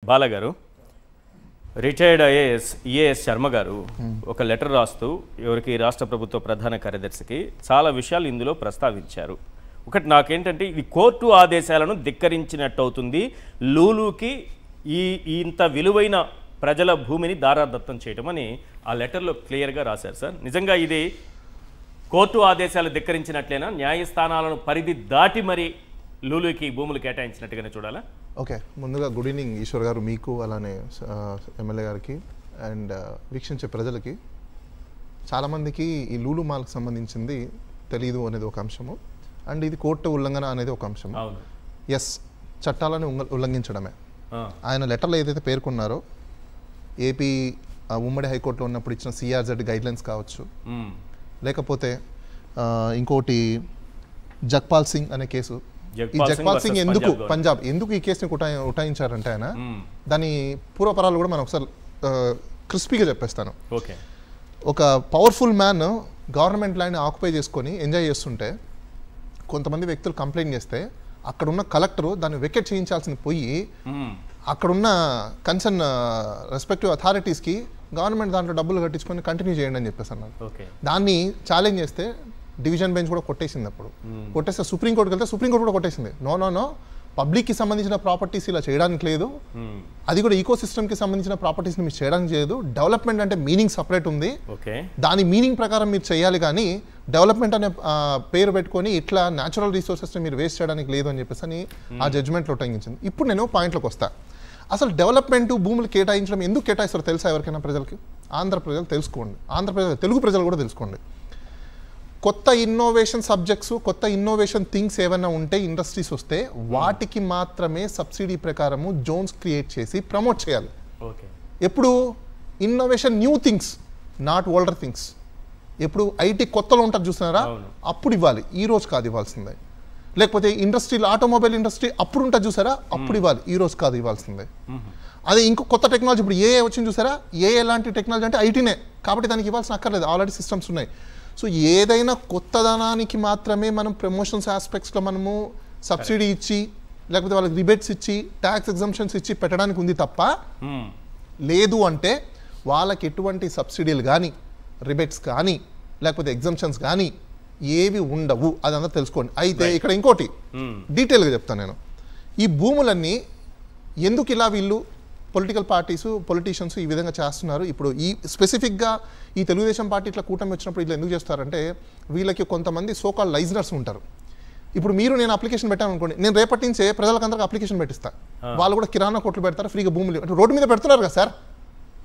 బాలగారు retired EAS Sharma గారు ఒక letter రాస్తూ ఎవరికి రాష్ట్ర ప్రభుత్వ ప్రధాన కార్యదర్శికి చాలా విషయాలు ఇందులో ప్రస్తావించారు. ఒకటి నాకేంటంటే ఇది కోర్టు ఆదేశాలను ధిక్కరించినట్టు అవుతుంది. లూలుకి ఇంత విలువైన ప్రజల భూమిని దారాదత్తం చేయటం అని ఆ లెటర్లో క్లియర్గా రాశారు సార్. నిజంగా ఇది కోర్టు ఆదేశాలు ధిక్కరించినట్లేనా? న్యాయస్థానాలను పరిధి దాటి మరి లూలుకి భూములు కేటాయించినట్టుగానే చూడాలా? ఓకే, ముందుగా గుడ్ ఈవినింగ్ ఈశ్వర్ గారు, మీకు అలానే ఎమ్మెల్యే గారికి అండ్ వీక్షించే ప్రజలకి. చాలామందికి ఈ లూలు మాల్కి సంబంధించింది తెలీదు అనేది ఒక అంశము, అండ్ ఇది కోర్టు ఉల్లంఘన అనేది ఒక అంశం. ఎస్, చట్టాలను ఉల్లంఘించడమే. ఆయన లెటర్లో ఏదైతే పేర్కొన్నారో ఏపీ ఉమ్మడి హైకోర్టులో ఉన్నప్పుడు ఇచ్చిన సిఆర్జెడ్ గైడ్లైన్స్ కావచ్చు, లేకపోతే ఇంకోటి జగ్పాల్ సింగ్ అనే కేసు. ఈ జగ్పాల్ సింగ్ పంజాబ్ ఎందుకు ఈ కేసుని ఉటాయించారంటే ఆయన దాని పూర్వపరాలు కూడా మనం ఒకసారి క్రిస్పీగా చెప్పేస్తాను. ఒక powerful man government land occupy చేసుకొని ఎంజాయ్ చేస్తుంటే కొంతమంది వ్యక్తులు కంప్లైంట్ చేస్తే అక్కడున్న కలెక్టరు దాన్ని వెకెట్ చేయించాల్సింది పోయి అక్కడున్న కన్సర్న్ రెస్పెక్టివ్ అథారిటీస్కి గవర్నమెంట్ దాంట్లో డబ్బులు కట్టించుకొని కంటిన్యూ చేయండి అని చెప్పేసి అన్నారు. దాన్ని ఛాలెంజ్ చేస్తే డివిజన్ బెంచ్ కూడా కొట్టేసింది. అప్పుడు కొట్టేస్తే సుప్రీంకోర్టుకి వెళ్తే సుప్రీంకోర్టు కూడా కొట్టేసింది. నో పబ్లిక్కి సంబంధించిన ప్రాపర్టీస్ ఇలా చేయడానికి లేదు, అది కూడా ఈకో సిస్టమ్కి సంబంధించిన ప్రాపర్టీస్ని మీరు చేయడానికి లేదు. డెవలప్మెంట్ అంటే మీనింగ్ సపరేట్ ఉంది, దాని మీనింగ్ ప్రకారం మీరు చేయాలి, కానీ డెవలప్మెంట్ అనే పేరు పెట్టుకొని ఇట్లా న్యాచురల్ రిసోర్సెస్ని మీరు వేస్ట్ చేయడానికి లేదు అని చెప్పేసి అని ఆ జడ్జిమెంట్లో ఉటంకించింది. ఇప్పుడు నేను పాయింట్లోకి వస్తా. అసలు డెవలప్మెంట్ భూములు కేటాయించడం ఎందుకు కేటాయిస్తారో తెలుసా ఎవరికైనా ప్రజలకి? ఆంధ్ర ప్రజలు తెలుసుకోండి, తెలుగు ప్రజలు కూడా తెలుసుకోండి. కొత్త ఇన్నోవేషన్ సబ్జెక్ట్స్, కొత్త ఇన్నోవేషన్ థింగ్స్ ఏమైనా ఉంటే ఇండస్ట్రీస్ వస్తే వాటికి మాత్రమే సబ్సిడీ ప్రకారము జోన్స్ క్రియేట్ చేసి ప్రమోట్ చేయాలి. ఎప్పుడు innovation new things, not older things. ఎప్పుడు ఐటీ కొత్తలో ఉంటుంది చూస్తున్నారా, అప్పుడు ఇవ్వాలి, ఈ రోజు కాదు ఇవ్వాల్సిందే. లేకపోతే ఇండస్ట్రీలో ఆటోమొబైల్ ఇండస్ట్రీ అప్పుడు ఉంటుంది చూసారా, అప్పుడు ఇవ్వాలి, ఈ రోజు కాదు ఇవ్వాల్సిందే. అదే ఇంకో కొత్త టెక్నాలజీ ఇప్పుడు ఏఏ వచ్చింది చూసారా, ఏఏ లాంటి టెక్నాలజీ అంటే ఐటీనే, కాబట్టి దానికి ఇవ్వాల్సిన అక్కర్లేదు, ఆల్రెడీ సిస్టమ్స్ ఉన్నాయి. సో ఏదైనా కొత్తదనానికి మాత్రమే మనం ప్రమోషన్స్ ఆస్పెక్ట్స్లో మనము సబ్సిడీ ఇచ్చి లేకపోతే వాళ్ళకి రిబేట్స్ ఇచ్చి ట్యాక్స్ ఎగ్జంప్షన్స్ ఇచ్చి పెట్టడానికి ఉంది తప్ప, లేదు అంటే వాళ్ళకి ఎటువంటి సబ్సిడీలు కానీ రిబేట్స్ కానీ లేకపోతే ఎగ్జంప్షన్స్ కానీ ఏవి ఉండవు. అదంతా తెలుసుకోండి. అయితే ఇక్కడ ఇంకోటి డీటెయిల్గా చెప్తాను నేను. ఈ భూములన్నీ ఎందుకు ఇలా వీళ్ళు పొలిటికల్ పార్టీస్ పొలిటీషియన్స్ ఈ విధంగా చేస్తున్నారు? ఇప్పుడు ఈ స్పెసిఫిక్గా ఈ తెలుగుదేశం పార్టీ ఇట్లా కూటమి వచ్చినప్పుడు ఇట్లా ఎందుకు చేస్తారంటే, వీళ్ళకి కొంతమంది సోకాల్ లైజనర్స్ ఉంటారు. ఇప్పుడు మీరు నేను అప్లికేషన్ పెట్టాను అనుకోండి, నేను రేపటి నుంచే ప్రజలకందరికి అప్లికేషన్ పెట్టిస్తా, వాళ్ళు కూడా కిరాణా కొట్లు పెడతారు, ఫ్రీగా భూములు రోడ్డు మీద పెడుతున్నారు కదా సార్.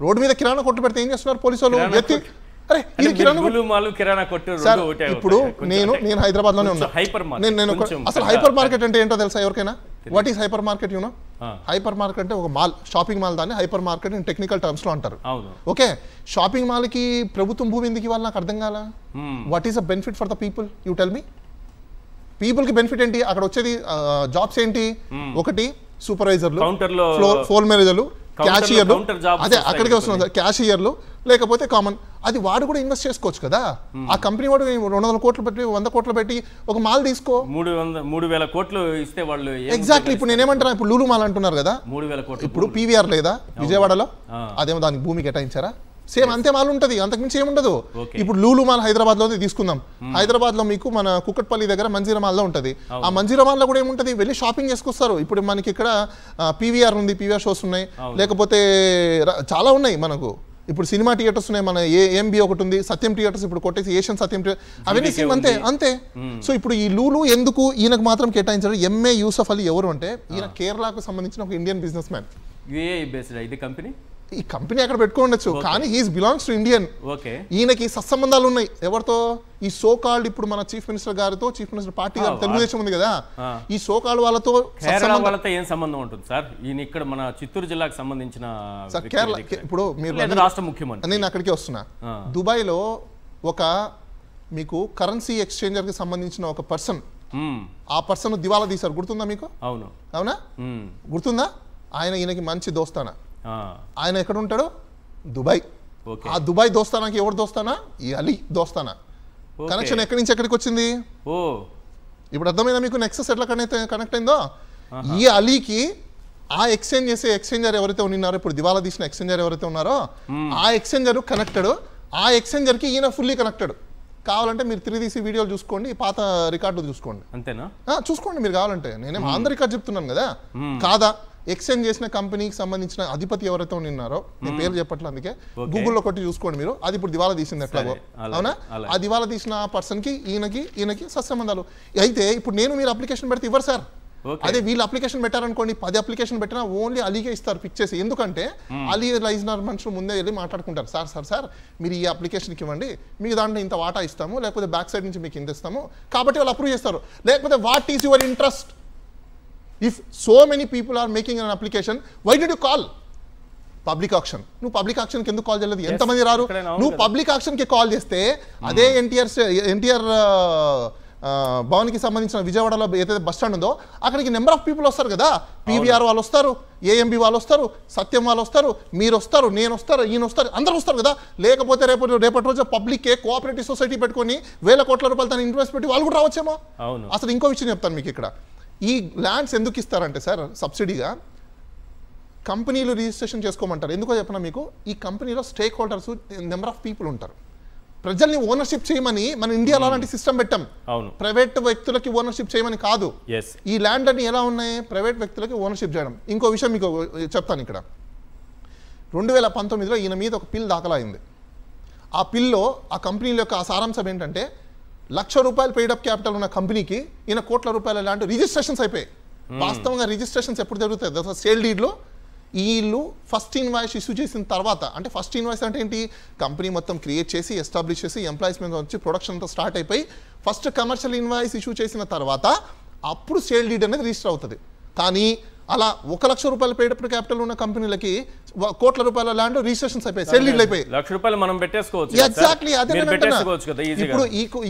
రోడ్డు మీద కిరాణా కొట్లు పెడితే ఏం చేస్తున్నారు పోలీసు వాళ్ళు? అరే ఇది కిరాణా కొట్టు. ఇప్పుడు నేను హైదరాబాద్ లోనే ఉన్నా. నేను అసలు హైపర్ మార్కెట్ అంటే ఏంటో తెలుసా ఎవరికైనా? What is hyper market? You know, hyper market అంటే ఒక మాల్, షాపింగ్ మాల్, దాన్ని hyper market in technical terms లో అంటారు. ఓకే, షాపింగ్ మాల్ కి ప్రభుత్వం భూమి ఎందుకు ఇవ్వాలి నాకు అర్థం కాల. What is the benefit for the people? You tell me. People కి బెనిఫిట్ ఏంటి? అక్కడ వచ్చేది జాబ్స్ ఏంటి? ఒకటి సూపర్వైజర్లు, ఫ్లోర్ మేనేజర్లు, క్యాషియర్లు, అదే అక్కడికే వస్తుంది క్యాషియర్లు, లేకపోతే కామన్. అది వాడు కూడా ఇన్వెస్ట్ చేసుకోవచ్చు కదా. ఆ కంపెనీ వాడు 200 కోట్లు పెట్టి 100 కోట్లు పెట్టి ఒక మాల్ తీసుకో, 3,000 కోట్లు ఇస్తే వాళ్ళు ఎగ్జాక్ట్లీ. ఇప్పుడు నేనేమంటున్నా, ఇప్పుడు లూలు మాల్ అంటున్నారు కదా, 3,000 కోట్లు. ఇప్పుడు పీవీఆర్ లేదా విజయవాడలో, అదేమో దానికి భూమి కేటాయించారా? సేమ్ అంతే మాల్ ఉంటుంది, అంతకుమించి ఏముండదు. ఇప్పుడు లూలు మాల్ హైదరాబాద్ లో తీసుకుందాం. హైదరాబాద్ లో మీకు మన కుక్కట్పల్లి దగ్గర మంజీరా మాల్ లో ఉంటుంది. ఆ మంజీరా మాల్ లో కూడా ఏముంటది, వెళ్ళి షాపింగ్ చేసుకొస్తారు. ఇప్పుడు మనకి ఇక్కడ పీవీఆర్ ఉంది, పీవీఆర్ షోస్ ఉన్నాయి, లేకపోతే చాలా ఉన్నాయి మనకు. ఇప్పుడు సినిమా థియేటర్స్ ఉన్నాయి, మన ఏఎంబి ఒకటి ఉంది, సత్యం థియేటర్స్ ఇప్పుడు కొట్టేసి ఏషియన్ సత్యం థియేటర్, అవన్నీ సేమ్ అంతే. సో ఇప్పుడు ఈ లూలు ఎందుకు ఈయనకు మాత్రం కేటాయించారు? ఎంఏ యూసఫ్ అలీ ఎవరు అంటే, ఈయన కేరళకు సంబంధించిన ఒక ఇండియన్ బిజినెస్ మ్యాన్. ఈ కంపెనీ అక్కడ పెట్టుకోవచ్చు, కానీ హీస్ బిలాంగ్స్ టు ఇండియన్. ఈయనకి సత్సంబంధాలు ఉన్నాయి ఎవరితో? ఈ సోకాల్డ్ ఇప్పుడు మన చీఫ్ మినిస్టర్ గారితో, చీఫ్ మినిస్టర్ పార్టీ గారు తెలుగుదేశం ఉంది కదా, ఈ సోకాల్డ్ వాళ్ళతో ఏం సంబంధం ఉంటుంది సార్? ఈయన ఇక్కడ మన చిత్తూరు జిల్లాకు సంబంధించిన కేరళ. ఇప్పుడు మీరు రాష్ట్ర ముఖ్యమంత్రి, నేను అక్కడికి వస్తున్నా. దుబాయ్ లో ఒక మీకు కరెన్సీ ఎక్స్చేంజర్ కి సంబంధించిన ఒక పర్సన్, ఆ పర్సన్ దివాలా తీశారు, గుర్తుందా మీకు? అవునా, గుర్తుందా? ఈయనకి మంచి దోస్తానా. ఆయన ఎక్కడ ఉంటాడు? దుబాయ్. ఆ దుబాయ్ దోస్తానాకి ఎవరు దోస్తానా? ఈ అలీ దోస్తానా. కనెక్షన్ ఎక్కడి నుంచి ఎక్కడికి వచ్చింది? ఇప్పుడు అర్థమైందా మీకు నెక్సస్ ఎట్లా కనెక్ట్ అయిందో? ఈ అలీకి ఆ ఎక్స్చేంజ్ చేసే ఎక్స్చేంజర్ ఎవరైతే ఉన్నారో, ఇప్పుడు దివాలా తీసిన ఎక్స్చేంజర్ ఎవరైతే ఉన్నారో ఆ ఎక్స్చేంజర్ కనెక్టెడ్, ఆ ఎక్స్చేంజర్కి ఈయన ఫుల్లీ కనెక్టెడ్. కావాలంటే మీరు 3DC వీడియోలు చూసుకోండి, పాత రికార్డులు చూసుకోండి. అంతేనా? చూసుకోండి మీరు కావాలంటే. నేనేం ఆన్ ద రికార్డ్ చెప్తున్నాను కదా. కాదా ఎక్స్చేంజ్ చేసిన కంపెనీకి సంబంధించిన అధిపతి ఎవరైతే ఉన్నారో, నేను పేరు చెప్పట్లేదు అందుకే, గూగుల్లో కొట్టి చూసుకోండి మీరు. అది ఇప్పుడు దివాలా తీసింది ఎట్లాగో, అవునా? ఆ దివాలా తీసిన పర్సన్కి ఈయనకి సత్సంబంధాలు. అయితే ఇప్పుడు నేను మీరు అప్లికేషన్ పెడితే ఇవ్వరు సార్. అదే వీళ్ళు అప్లికేషన్ పెట్టారనుకోండి, 10 అప్లికేషన్ పెట్టినా ఓన్లీ అలీగే ఇస్తారు పిక్ చేసి. ఎందుకంటే అలీ లైజ్నర్ మనుషులు ముందే వెళ్ళి మాట్లాడుకుంటారు, సార్ మీరు ఈ అప్లికేషన్కి ఇవ్వండి, మీకు దాంట్లో ఇంత వాటా ఇస్తాము, లేకపోతే బ్యాక్ సైడ్ నుంచి మీకు ఇంత ఇస్తాము, కాబట్టి వాళ్ళు అప్రూవ్ చేస్తారు. లేకపోతే what is your interest? If so many people are making an application, why did you call public auction? నువ్వు పబ్లిక్ ఆక్షన్కి ఎందుకు కాల్ చేయలేదు? ఎంతమంది రారు? నువ్వు పబ్లిక్ ఆక్షన్కి కాల్ చేస్తే అదే ఎన్టీఆర్ భవన్కి సంబంధించిన విజయవాడలో ఏదైతే బస్ స్టాండ్ ఉందో అక్కడికి నెంబర్ ఆఫ్ పీపుల్ వస్తారు కదా. పీవీఆర్ వాళ్ళు వస్తారు, ఏఎంబి వాళ్ళు వస్తారు, సత్యం వాళ్ళు వస్తారు, మీరు వస్తారు, నేను వస్తారు, ఈయన వస్తారు, అందరూ వస్తారు కదా. లేకపోతే రేపటి రోజు పబ్లిక్కే కోఆపరేటివ్ సొసైటీ పెట్టుకొని 1000 కోట్ల రూపాయలు తను ఇన్వెస్ట్ పెట్టి వాళ్ళు కూడా రావచ్చేమో. అసలు ఇంకో విషయం చెప్తాను మీకు. ఇక్కడ ఈ ల్యాండ్స్ ఎందుకు ఇస్తారంటే సార్ సబ్సిడీగా, కంపెనీలు రిజిస్ట్రేషన్ చేసుకోమంటారు. ఎందుకో చెప్పినా మీకు, ఈ కంపెనీలో stake holders number of people ఉంటారు. ప్రజల్ని ఓనర్షిప్ చేయమని మన ఇండియాలో అలాంటి సిస్టమ్ పెట్టాం. ప్రైవేట్ వ్యక్తులకి ఓనర్షిప్ చేయమని కాదు. ఈ ల్యాండ్ అన్ని ఎలా ఉన్నాయి? ప్రైవేట్ వ్యక్తులకి ఓనర్షిప్ చేయడం. ఇంకో విషయం మీకు చెప్తాను. ఇక్కడ 2019లో ఈయన మీద ఒక పిల్ దాఖలా అయింది. ఆ పిల్లో ఆ కంపెనీల యొక్క సారాంశం ఏంటంటే, ₹1,00,000 పెయిడప్ క్యాపిటల్ ఉన్న కంపెనీకి ఈయన కోట్ల రూపాయల ల్యాండ్ రిజిస్ట్రేషన్స్ అయిపోయాయి. వాస్తవంగా రిజిస్ట్రేషన్స్ ఎప్పుడు జరుగుతాయి? సేల్ డీడ్లో వీళ్ళు ఫస్ట్ ఇన్వాయిస్ ఇష్యూ చేసిన తర్వాత, అంటే ఫస్ట్ ఇన్వాయిస్ అంటే ఏంటి? కంపెనీ మొత్తం క్రియేట్ చేసి ఎస్టాబ్లిష్ చేసి ఎంప్లాయీస్ మీద వచ్చి ప్రొడక్షన్ అంతా స్టార్ట్ అయిపోయి ఫస్ట్ కమర్షియల్ ఇన్వాయిస్ ఇష్యూ చేసిన తర్వాత అప్పుడు సేల్ డీడ్ అనేది రిజిస్టర్ అవుతుంది. కానీ అలా ₹1,00,000 పెయిడప్ క్యాపిటల్ ఉన్న కంపెనీలకి కోట్ల రూపాయల ల్యాండ్ రిజిస్ట్రేషన్స్ అయిపోయి, సేల్ డీడ్లు అయిపోయి. ₹1,00,000 మనం పెట్టేసుకోవచ్చు. ఎగ్జాక్ట్లీ అదే. ఇప్పుడు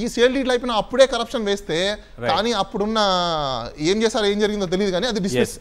ఈ సేల్ డీడ్లు అయిపోయిన అప్పుడే కరప్షన్ వేస్తే, కానీ అప్పుడున్న ఏం చేశారో ఏం జరిగిందో తెలియదు, కానీ అది డిస్మిస్